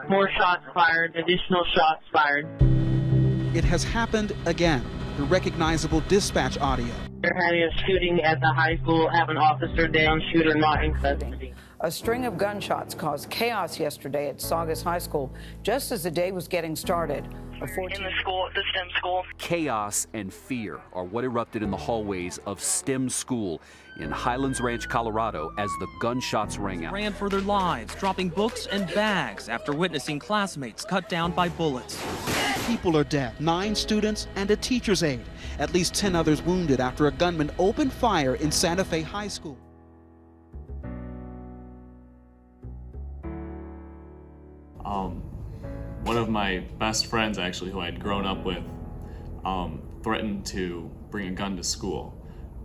More shots fired, additional shots fired. It has happened again. The recognizable dispatch audio. They're having a shooting at the high school, have an officer down, shooter not in custody. A string of gunshots caused chaos yesterday at Saugus High School, just as the day was getting started. In the school, the STEM school. Chaos and fear are what erupted in the hallways of STEM School in Highlands Ranch, Colorado, as the gunshots rang out. Ran for their lives, dropping books and bags after witnessing classmates cut down by bullets. People are dead, 9 students and a teacher's aide. At least 10 others wounded after a gunman opened fire in Santa Fe High School. One of my best friends, actually, who I'd grown up with, threatened to bring a gun to school.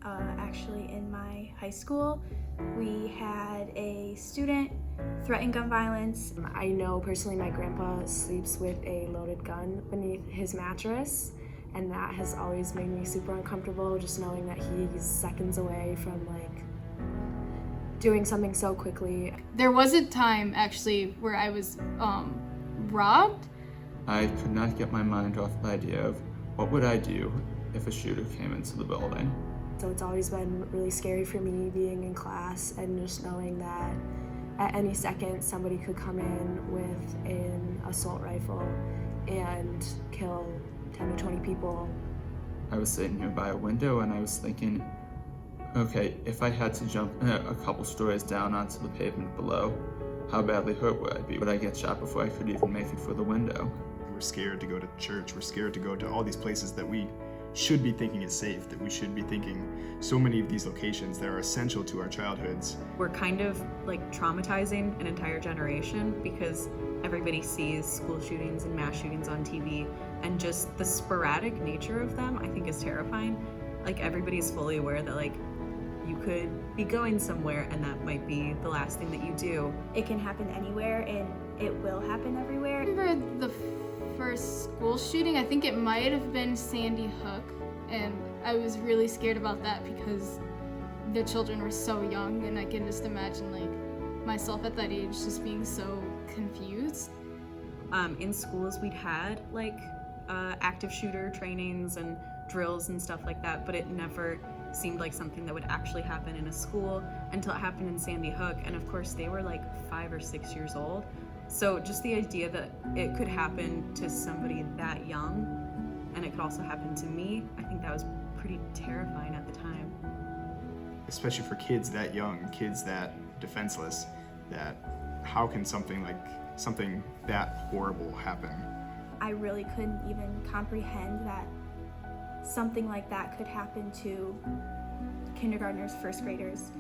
Actually, in my high school, we had a student threaten gun violence. I know personally my grandpa sleeps with a loaded gun beneath his mattress, and that has always made me super uncomfortable, just knowing that he's seconds away from doing something so quickly. There was a time actually where I was robbed. I could not get my mind off the idea of what would I do if a shooter came into the building. So it's always been really scary for me being in class and just knowing that at any second somebody could come in with an assault rifle and kill 10 to 20 people. I was sitting here by a window and I was thinking, okay, if I had to jump a couple stories down onto the pavement below, how badly hurt would I be? Would I get shot before I could even make it for the window? We're scared to go to church. We're scared to go to all these places that we should be thinking is safe, that we should be thinking so many of these locations that are essential to our childhoods. We're kind of traumatizing an entire generation because everybody sees school shootings and mass shootings on TV, and just the sporadic nature of them I think is terrifying. Everybody's fully aware that you could be going somewhere and that might be the last thing that you do. It can happen anywhere and it will happen everywhere. I remember the first school shooting, I think it might have been Sandy Hook, and I was really scared about that because the children were so young, and I can just imagine myself at that age just being so confused. In schools we'd had active shooter trainings and drills and stuff like that, but it never seemed like something that would actually happen in a school until it happened in Sandy Hook, and of course they were 5 or 6 years old. So just the idea that it could happen to somebody that young, and it could also happen to me, I think that was pretty terrifying at the time. Especially for kids that young, kids that defenseless, that how can something that horrible happen? I really couldn't even comprehend that something like that could happen to kindergartners, first graders.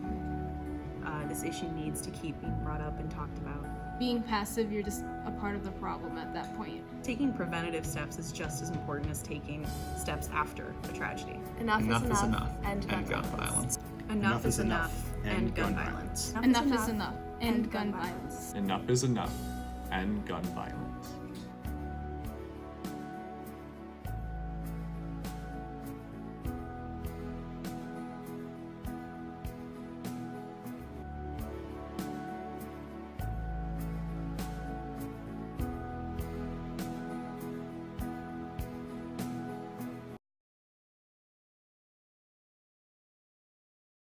This issue needs to keep being brought up and talked about. Being passive, you're just a part of the problem at that point. Taking preventative steps is just as important as taking steps after a tragedy. Enough is enough. End gun violence. Enough is enough. End gun violence. Enough is enough. End gun violence. Enough is enough. End gun violence.